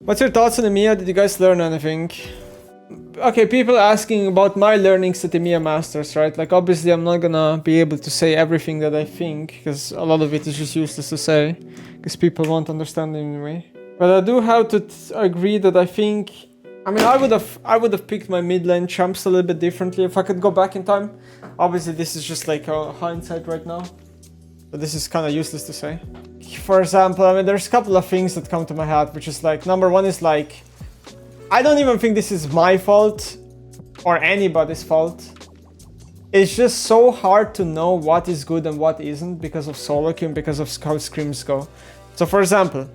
What's your thoughts on EMEA? Did you guys learn anything? Okay, people asking about my learnings at EMEA Masters, right? Like, obviously I'm not gonna be able to say everything that I think, because a lot of it is just useless to say, because people won't understand it anyway. But I do have to agree that I think, I mean, I would have picked my mid lane champs a little bit differently if I could go back in time. Obviously this is just like a hindsight right now, but this is kind of useless to say. For example, I mean, there's a couple of things that come to my head, which is like, number one is like, I don't even think this is my fault or anybody's fault. It's just so hard to know what is good and what isn't because of solo queue and because of how scrims go. So for example,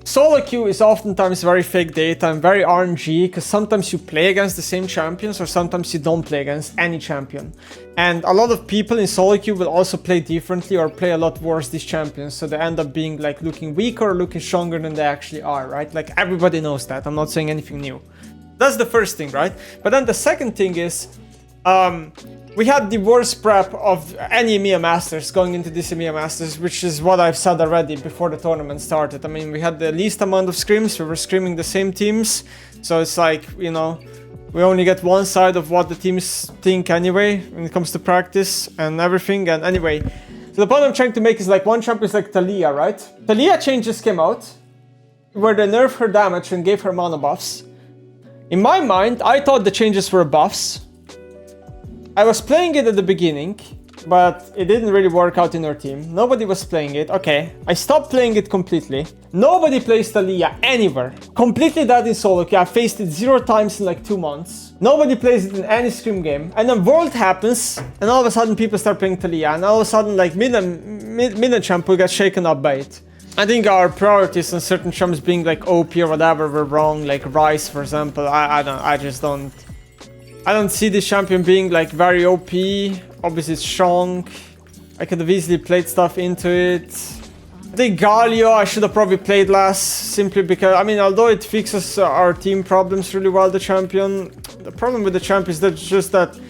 solo queue is oftentimes very fake data and very RNG, because sometimes you play against the same champions or sometimes you don't play against any champion. And a lot of people in solo queue will also play differently or play a lot worse these champions, so they end up being like looking weaker or looking stronger than they actually are, right? Like everybody knows that. I'm not saying anything new. That's the first thing, right? But then the second thing is, we had the worst prep of any EMEA Masters going into this EMEA Masters, which is what I've said already before the tournament started. I mean, we had the least amount of scrims, we were scrimming the same teams, so it's like, you know, we only get one side of what the teams think anyway, when it comes to practice and everything, and anyway. So the point I'm trying to make is like, one champion is like Talia, right? Talia changes came out, where they nerfed her damage and gave her mana buffs. In my mind, I thought the changes were buffs. I was playing it at the beginning, but it didn't really work out in our team. Nobody was playing it. Okay, I stopped playing it completely. Nobody plays Talia anywhere. Completely dead in solo queue. I faced it 0 times in like 2 months. Nobody plays it in any scrim game. And then World happens, and all of a sudden people start playing Talia. And all of a sudden, like, mid and champ will get shaken up by it. I think our priorities on certain champs being like OP or whatever were wrong. Like Rice, for example. I just don't... I don't see this champion being like very OP. Obviously it's strong. I could have easily played stuff into it. I think Galio I should have probably played last, simply because, I mean, although it fixes our team problems really well, the champion, the problem with the champion is that just that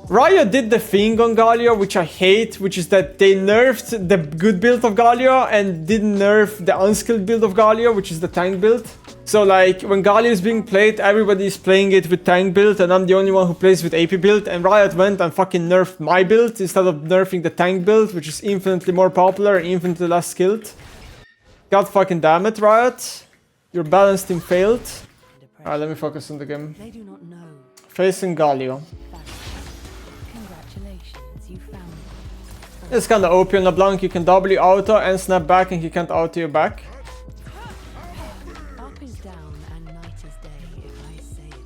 Riot did the thing on Galio, which I hate, which is that they nerfed the good build of Galio and didn't nerf the unskilled build of Galio, which is the tank build. So like, when Galio is being played, everybody is playing it with tank build, and I'm the only one who plays with AP build, and Riot went and fucking nerfed my build instead of nerfing the tank build, which is infinitely more popular and infinitely less skilled. God fucking damn it, Riot. Your balance team failed. Alright, let me focus on the game. Facing Galio. It's kinda OP on Leblanc. You can W auto and snap back, and he can't auto you back.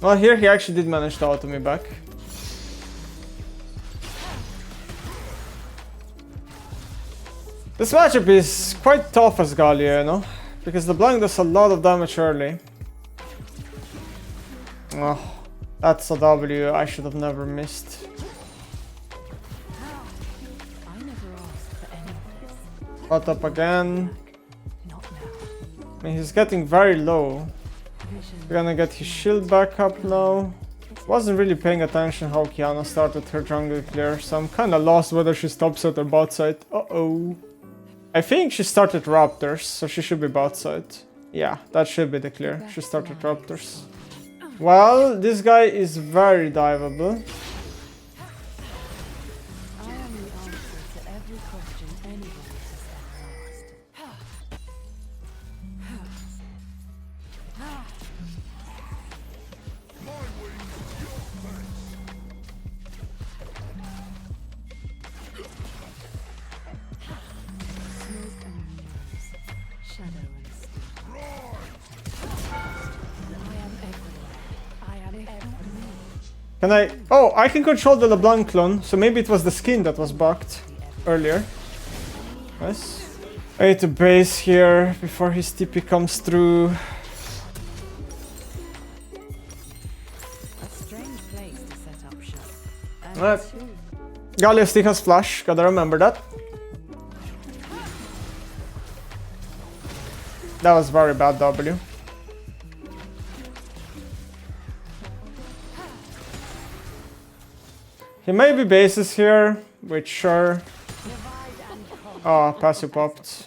Well, here he actually did manage to auto me back. This matchup is quite tough as Galio, you know? Because Leblanc does a lot of damage early. Oh, that's a W I should have never missed. Caught up again. I mean, he's getting very low. We're gonna get his shield back up now. Wasn't really paying attention how Kiana started her jungle clear, so I'm kinda lost whether she stops at her bot side. Uh-oh. I think she started Raptors, so she should be bot side. Yeah, that should be the clear. She started Raptors. Well, this guy is very diveable. Can I... Oh, I can control the Leblanc clone, so maybe it was the skin that was bugged earlier. Nice. I need to base here before his TP comes through. Alright. Galio still has flash, gotta remember that. That was very bad W. He may be bases here, which sure. Oh, passive popped.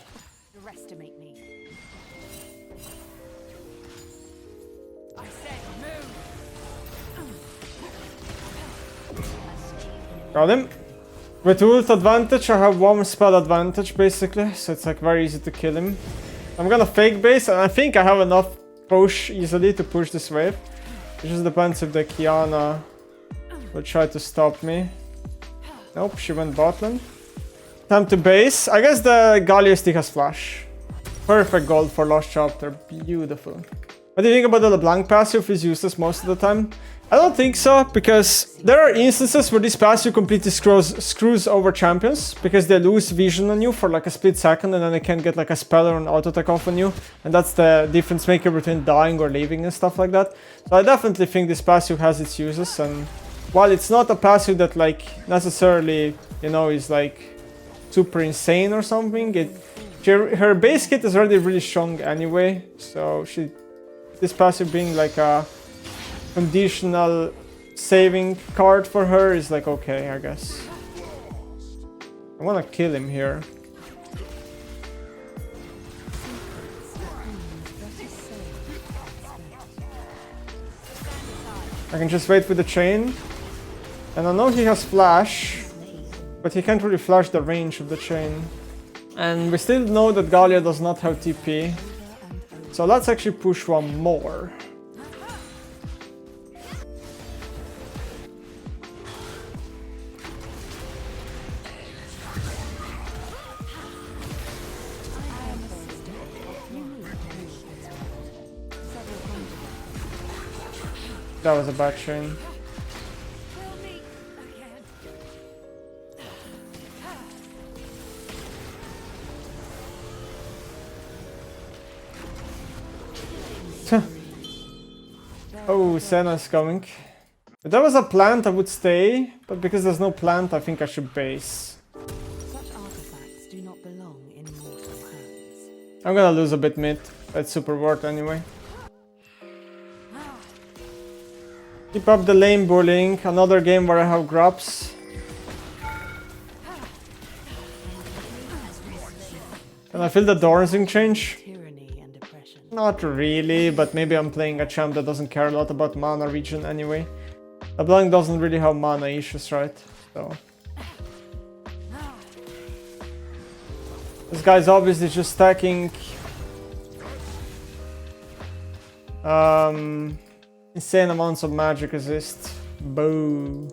Got him. With ult advantage, I have one spell advantage basically, so it's like very easy to kill him. I'm gonna fake base, and I think I have enough push easily to push this wave. It just depends if the Kiana will try to stop me. Nope, she went bot lane. Time to base. I guess the Galio stick has flash. Perfect gold for Lost Chapter. Beautiful. What do you think about the Leblanc passive? Is useless most of the time? I don't think so, because there are instances where this passive completely screws over champions, because they lose vision on you for like a split second and then they can't get like a spell or an auto attack off on you, and that's the difference maker between dying or leaving and stuff like that. So I definitely think this passive has its uses, and while it's not a passive that like necessarily, you know, is like super insane or something, her base kit is already really strong anyway, so this passive being like a conditional saving card for her is like okay, I guess. I wanna kill him here. I can just wait with the chain. And I know he has flash, but he can't really flash the range of the chain. And we still know that Galio does not have TP. So let's actually push one more. That was a bad chain. Oh, Senna's coming. If there was a plant, I would stay, but because there's no plant, I think I should base. Such artifacts do not belong in mortal hands. I'm gonna lose a bit mid, but it's super worth anyway. Keep up the lane bullying. Another game where I have grubs. Can I feel the Dorsing change? Tyranny and oppression. Not really, but maybe I'm playing a champ that doesn't care a lot about mana regen anyway. Leblanc doesn't really have mana issues, right? So this guy's obviously just stacking insane amounts of magic resist. Boo.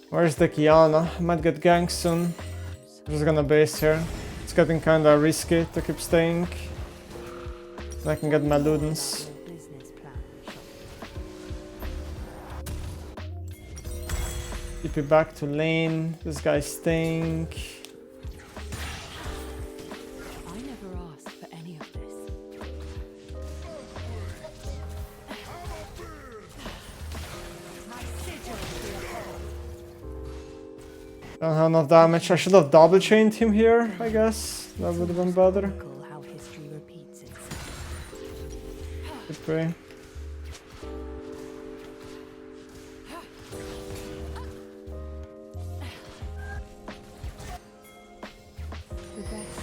Where's the Kiana? I might get ganked soon. I'm just gonna base here. It's getting kinda risky to keep staying. I can get my Ludens. TP back to lane. This guy's staying. I never asked for any of this. Don't have enough damage. I should have double chained him here, I guess. That would have been better. How history repeats itself. Good play. The best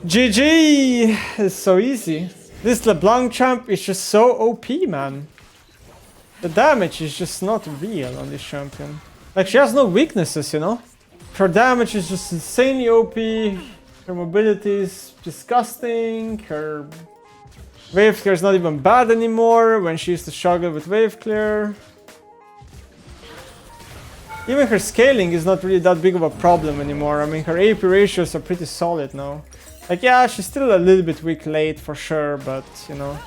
GG! It's so easy. This LeBlanc champ is just so OP, man. The damage is just not real on this champion. Like, she has no weaknesses, you know? Her damage is just insanely OP. Her mobility is disgusting. Her wave clear is not even bad anymore when she used to struggle with wave clear. Even her scaling is not really that big of a problem anymore. I mean, her AP ratios are pretty solid now. Like, yeah, she's still a little bit weak late for sure, but, you know.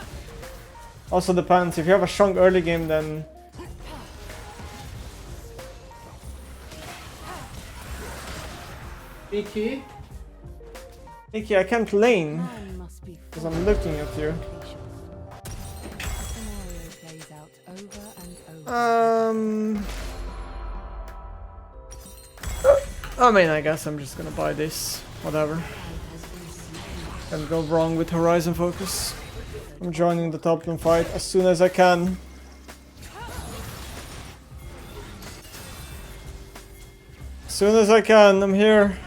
Also depends. If you have a strong early game, then... Iki? Iki, I can't lane. Because I'm looking at you. I mean, I guess I'm just gonna buy this. Whatever. Can't go wrong with Horizon Focus. I'm joining the top lane fight as soon as I can. As soon as I can, I'm here.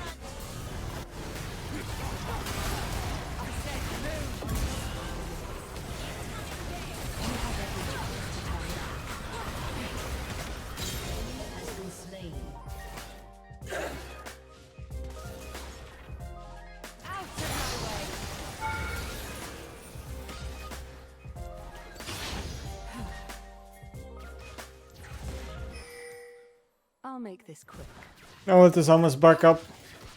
I'll make this quick. Now it is almost back up.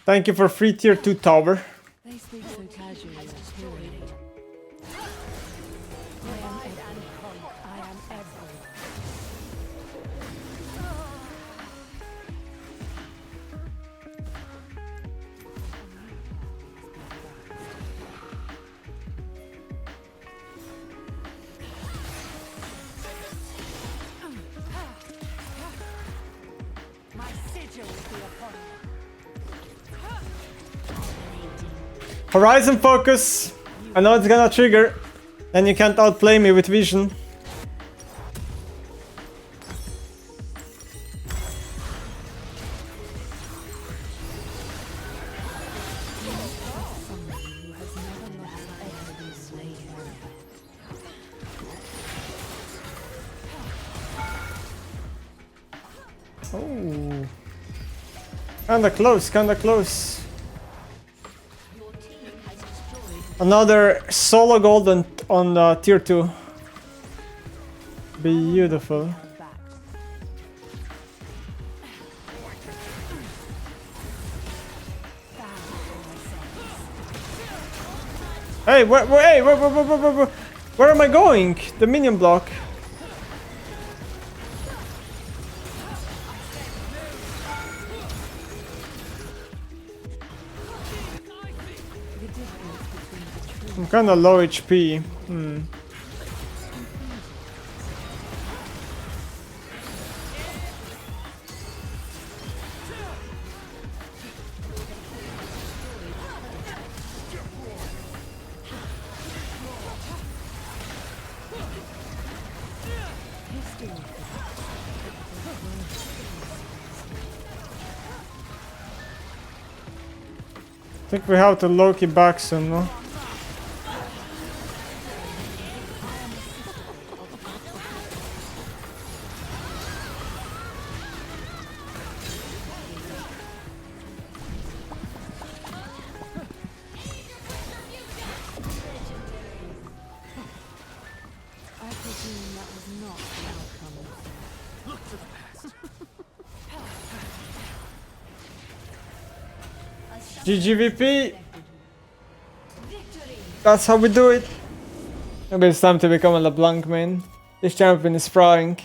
Thank you for free tier 2 tower. They speak so casually of tyranny. I am everywhere. I am everywhere. My sigil will be upon you. Horizon Focus! I know it's gonna trigger. And you can't outplay me with vision. Oh. Kinda close, kinda close. Another solo golden on tier 2. Beautiful. Hey, where am I going? The minion block. I'm kinda low HP. I think we have to Loki back soon, no? GGVP! That's how we do it. Maybe it's time to become a Leblanc main. This champion is frying.